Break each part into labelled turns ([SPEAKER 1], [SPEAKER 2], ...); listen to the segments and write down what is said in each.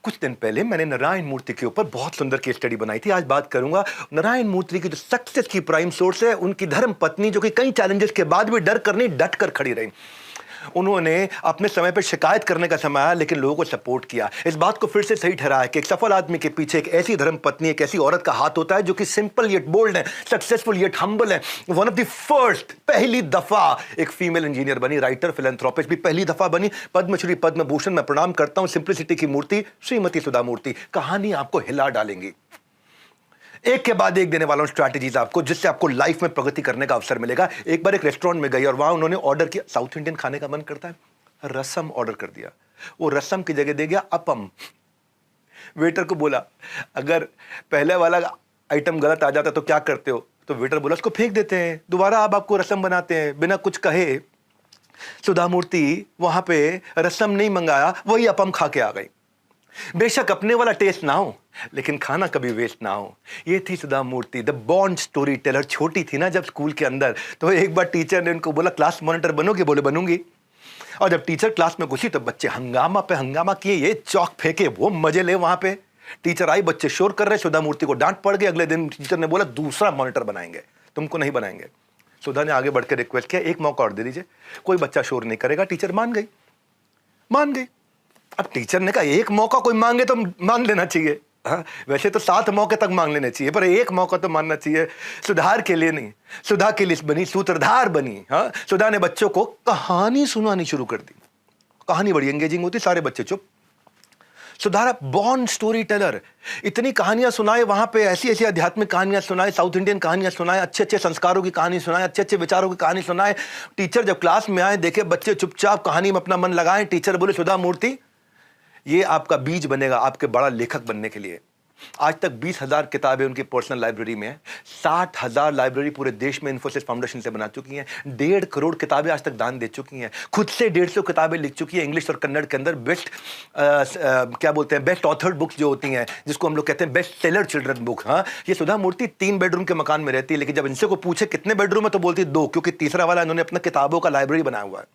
[SPEAKER 1] कुछ दिन पहले मैंने नारायण मूर्ति के ऊपर बहुत सुंदर केस स्टडी बनाई थी। आज बात करूंगा नारायण मूर्ति की जो सक्सेस की प्राइम सोर्स है, उनकी धर्म पत्नी, जो कि कई चैलेंजेस के बाद भी डर कर नहीं डट कर खड़ी रही। उन्होंने अपने समय पर शिकायत करने का समय आया, लेकिन लोगों को सपोर्ट किया। इस बात को फिर से सही ठहराया कि एक सफल आदमी के पीछे एक ऐसी धर्म पत्नी, एक ऐसी औरत का हाथ होता है जो कि सिंपल येट बोल्ड है, सक्सेसफुल येट हम्बल है। वन ऑफ द फर्स्ट, पहली दफा एक फीमेल इंजीनियर बनी, राइटर, फिलैंथ्रोपिस्ट भी पहली दफा बनी, पद्मश्री, पद्म भूषण। मैं प्रणाम करता हूं सिंप्लिसिटी की मूर्ति श्रीमती सुधा मूर्ति। कहानी आपको हिला डालेंगी, एक के बाद एक देने वाला हूं स्ट्रैटेजीज आपको, जिससे आपको लाइफ में प्रगति करने का अवसर मिलेगा। एक बार एक रेस्टोरेंट में गई और वहां उन्होंने ऑर्डर किया, साउथ इंडियन खाने का मन करता है, रसम ऑर्डर कर दिया। वो रसम की जगह दे गया अपम। वेटर को बोला, अगर पहले वाला आइटम गलत आ जाता तो क्या करते हो? तो वेटर बोला, उसको फेंक देते हैं, दोबारा आप आपको रसम बनाते हैं। बिना कुछ कहे सुधा मूर्ति वहां पे रसम नहीं मंगाया, वही अपम खा के आ गई। बेशक अपने वाला टेस्ट ना हो, लेकिन खाना कभी वेस्ट ना हो। ये थी सुधा मूर्ति, द बॉर्न स्टोरी टेलर। छोटी थी ना जब स्कूल के अंदर, तो एक बार टीचर ने उनको बोला, क्लास मॉनिटर बनोगे? बोले बनूंगी। और जब टीचर क्लास में घुसी तो बच्चे हंगामा पे हंगामा किए, ये चौक फेंके, वो मजे ले। वहां पे टीचर आई, बच्चे शोर कर रहे, सुधा मूर्ति को डांट पड़ गई। अगले दिन टीचर ने बोला, दूसरा मॉनिटर बनाएंगे, तुमको नहीं बनाएंगे। सुधा ने आगे बढ़कर रिक्वेस्ट किया, एक मौका और दे दीजिए, कोई बच्चा शोर नहीं करेगा। टीचर मान गई। अब टीचर ने कहा, एक मौका कोई मांगे तो मान लेना चाहिए। हाँ, वैसे तो 7 मौके तक मांग लेने चाहिए, पर एक मौका तो मानना चाहिए। सुधार के लिए नहीं, सुधा के लिए बनी, सूत्रधार बनी। हाँ, सुधा ने बच्चों को कहानी सुनानी शुरू कर दी। कहानी बड़ी एंगेजिंग होती, सारे बच्चे चुप। सुधारा बॉर्न स्टोरी टेलर, इतनी कहानियां सुनाए वहां पे, ऐसी ऐसी आध्यात्मिक कहानियां सुनाए, साउथ इंडियन कहानियां सुनाए, अच्छे अच्छे संस्कारों की कहानी सुनाए, अच्छे अच्छे विचारों की कहानी सुनाए। टीचर जब क्लास में आए, देखे बच्चे चुपचाप कहानी में अपना मन लगाए, टीचर बोले, सुधा मूर्ति, ये आपका बीज बनेगा आपके बड़ा लेखक बनने के लिए। आज तक 20,000 किताबें उनकी पर्सनल लाइब्रेरी में है। 60,000 लाइब्रेरी पूरे देश में इन्फोसिस फाउंडेशन से बना चुकी हैं। 1.5 करोड़ किताबें आज तक दान दे चुकी हैं। खुद से 150 किताबें लिख चुकी हैं इंग्लिश और कन्नड़ के अंदर। बेस्ट क्या बोलते हैं, बेस्ट ऑथर्ड बुक्स जो होती हैं, जिसको हम लोग कहते हैं बेस्ट सेलर चिल्ड्रन बुक। हाँ, ये सुधा मूर्ति 3 बेडरूम के मकान में रहती है, लेकिन जब इनसे को पूछे कितने बेडरूम है तो बोलती 2, क्योंकि तीसरा वाला इन्होंने अपना किताबों का लाइब्रेरी बनाया हुआ है।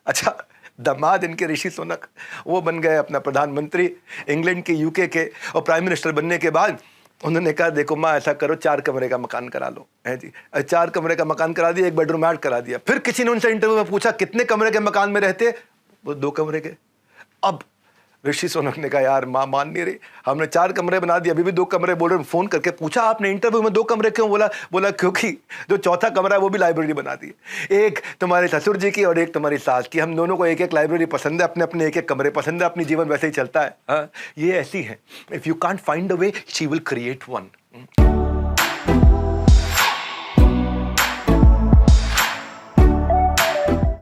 [SPEAKER 1] अच्छा, दामाद इनके ऋषि सुनक, वो बन गए अपना प्रधानमंत्री इंग्लैंड के, यूके के, और प्राइम मिनिस्टर बनने के बाद उन्होंने कहा, देखो माँ ऐसा करो, 4 कमरे का मकान करा लो। है जी, 4 कमरे का मकान करा दिया, 1 बेडरूम ऐड करा दिया। फिर किसी ने उनसे इंटरव्यू में पूछा, कितने कमरे के मकान में रहते? वो 2 कमरे के। अब ऋषि सोनक ने कहा, यार माँ मान नहीं रही, हमने 4 कमरे बना दिए, अभी भी 2 कमरे बोल रहे। फोन करके पूछा, आपने इंटरव्यू में 2 कमरे क्यों? बोला क्योंकि जो चौथा कमरा है वो भी लाइब्रेरी बना दी। एक तुम्हारे ससुर जी की और एक तुम्हारी सास की, हम दोनों को एक एक लाइब्रेरी पसंद है, अपने अपने एक एक कमरे पसंद है, अपनी जीवन वैसे ही चलता है। हाँ, ये ऐसी है, if you can't find a way, she will create one.